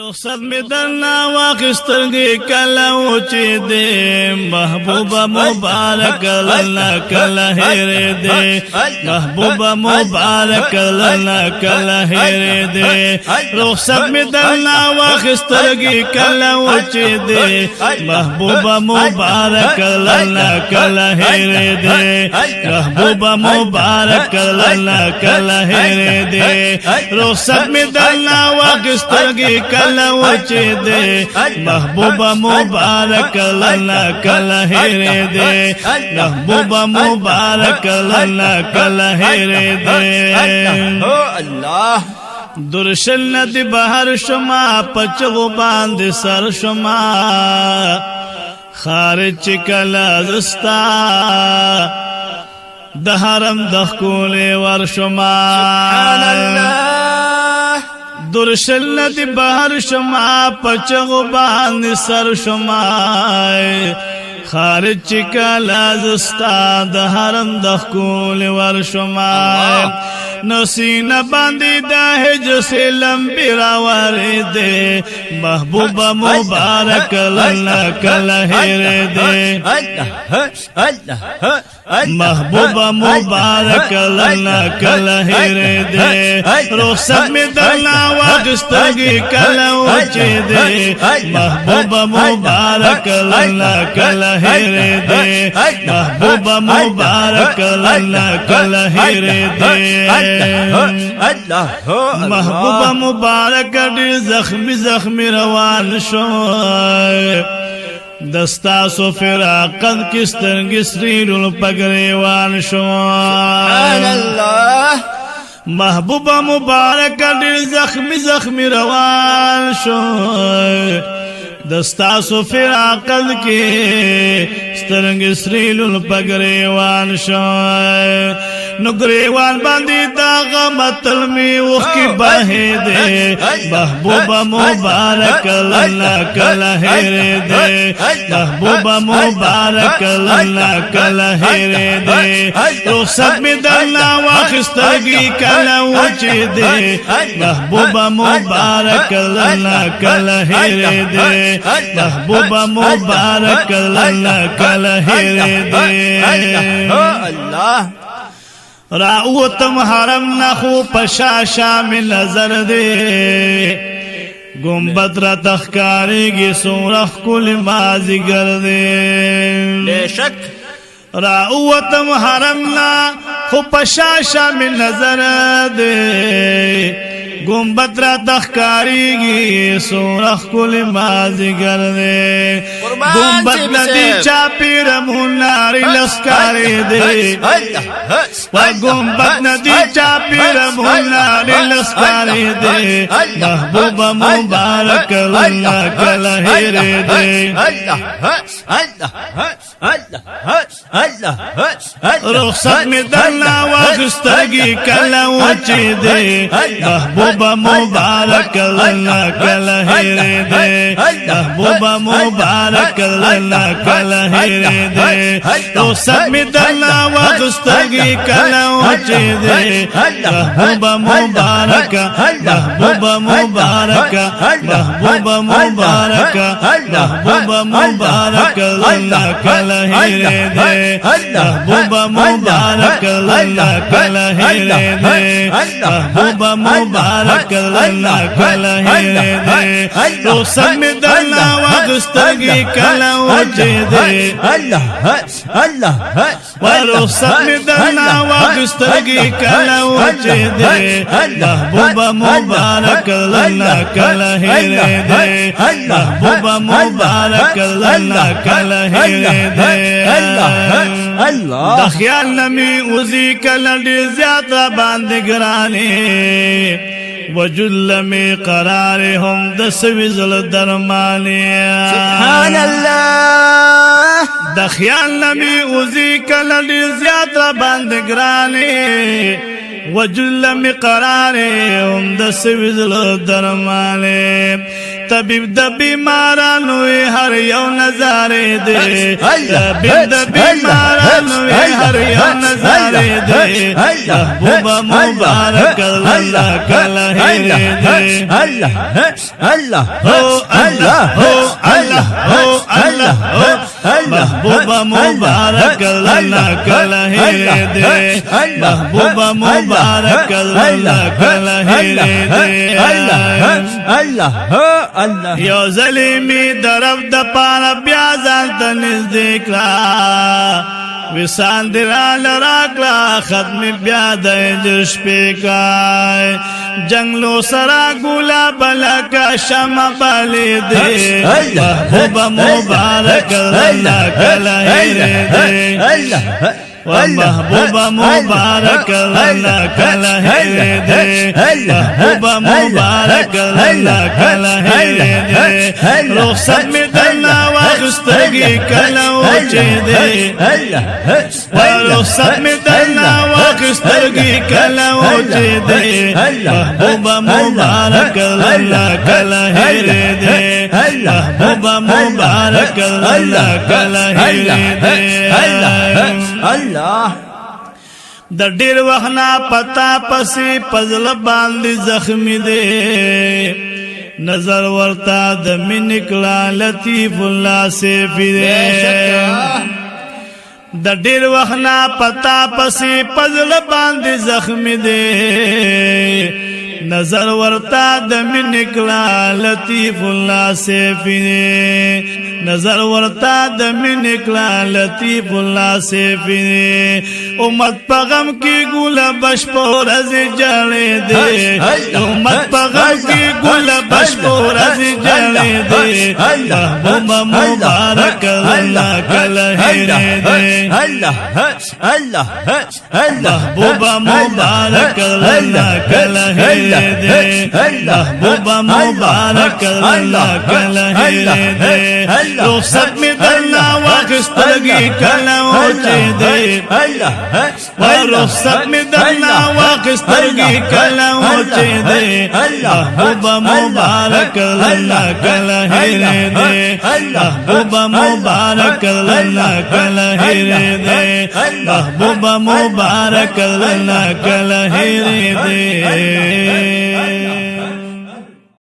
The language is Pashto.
رخصت می درنا واخسترگی کلو چی دے محبوبہ مبارک اللہ کلا ہیرے دے محبوبہ مبارک اللہ کلا ہیرے دے رخصت می درنا واخسترگی کلو چی دے محبوبہ مبارک اللہ کلا ہیرے دے محبوبہ مبارک اللہ کلا ہیرے دے رخصت می درنا واخسترگی کلا وچی دے محبوبہ مبارک اللہ کلا ہیرے دے محبوبہ مبارک اللہ کلا ہیرے دے درشل ندی بہر شما پچغو باند سر شما خارج چکلا زستا دہرم دخکولی ور شما درشل ندی بہر شما پچغو باند سر شما خارج چکلا زستا دہرم دخکول ور شما نسین باندی داہج سے لمبی راواری دے محبوبہ مبارک اللہ کلا ہیرے دے محبوبہ مبارک اللہ کلا ہیرے دے رخصت میں درنا واخستگی کلا وچی دے محبوبہ مبارک اللہ کلا ہیرے دے محبوبہ مبارک اللہ کلا ہیرے دے محبوبہ مبارک ڈیر زخمی زخمی روان شو دستا سو فراقت کسترگی سریرل پگریوان شو محبوبہ مبارک ڈیر زخمی زخمی روان شو دستا سو فراقت کی سترنگ سریلل پگریوان شو نگریوان باندی داغا مطل میں وخی باہے دے محبوبہ مبارک اللہ کلا ہیرے دے محبوبہ مبارک اللہ کلا ہیرے دے رخصت میں درنا واخستگی کلا وچی دے محبوبہ مبارک اللہ کلا ہیرے دے محبوبہ مبارک اللہ کلا ہیرے دے راوتم حرم نخو پشاشا میں نظر دے گنبد را تخکاری گی سورخ کل مازی گردے بے شک راوتم حرم نخو پشاشا میں نظر دے گنبد را تخکاری گی سورخ کل مازی گردے گنبد ندی چاپی رمون ناری لسکاری دے گنبد ندی چاپی رمون ناری لسکاری دے محبوبہ مبارک اللہ کلا ہیرے دے رخصت میں درنا واخستگی کلا وچی دے محبوبہ مبارک اللہ کلا ہیرے دے محبوبہ مبارک اللہ کلا ہیرے دے رخصت میں درنا واخستگی کلا وچی دے محبوبہ مبارک محبوبہ مبارک محبوبہ مبارک محبوبہ مبارک اللہ کلا ہیرے دے محبوبہ مبارک اللہ کلا ہیرے دے محبوبہ مبارک اللہ کلا ہیرے دے رخصت میں درنا واخستگی کلا وچی دے رخصت میں درنا واخستگی کلا وچی دے محبوبہ مبارک اللہ کلا ہیرے دے محبوبہ مبارک اللہ کلا ہیرے دے دخیال نمی اوزی کلا ڈیر زیادہ باندگرانے وجل میں قرار ہم دسویزل درمانی سبحان اللہ دخیال نمی اوزی کلا ڈیر زیادہ باندگرانے وجل میں قرار ہم دسویزل درمانی طبیب د بیمارانو هر یو نظارې دې طبیب د بیمارانو هر یو نظارې دې محبوبه مبارک الله کله هېرې دې اللہ اللہ هو الله هو الله هو الله محبوبه مبارک الله کله هېرې دې محبوبه مبارک الله کله هېرې دې اللہ اللہ یو ظلمی درب د پاره بیا ځان ته نږدې کړه وسان دی را کړه ختم بیا د شپې کړه جنگلو سرا ګلاب لکه شمع بلې دې محبوبه مبارک الله کله هېرې دې محبوبه مبارک الله کله هېرې دې محبوبه مبارک الله کله هېرې دې رخصت مې درنه واخیستګي کله وچې دې رخصت مې درنه واخیستګي کله وچې دې محبوبه مبارک الله کله هېرې دې محبوبه مبارک الله کله هېرې دې اللہ د ډیر وخنا پتا پسې پزل باندې زخمی دی نظر ورتا د من کلا لطیف الله سیفی دی د ډیر وخنا پتا پسې پزل باندې زخمی دی نظر ورتا د من کلا لطیف الله سیفی دی نظر ورتا د من کلا لطیف الله سیفی دی امت پغم کی گل بشپور از جړې دی امت پغم کی گل بشپور از جړې دی محبوبه مبارک الله کله هېرې دی اللہ محبوبه مبارک الله کله هېرې دی محبوبه مبارک الله کله هېرې دی رخصت مې درنه واخیستګي کله وچې دی رخصت مې درنه واخیستګي کله وچې دی محبوبه مبارک الله کله هېرې دی محبوبه مبارک الله کله هېرې دی محبوبه مبارک الله کله هېرې دی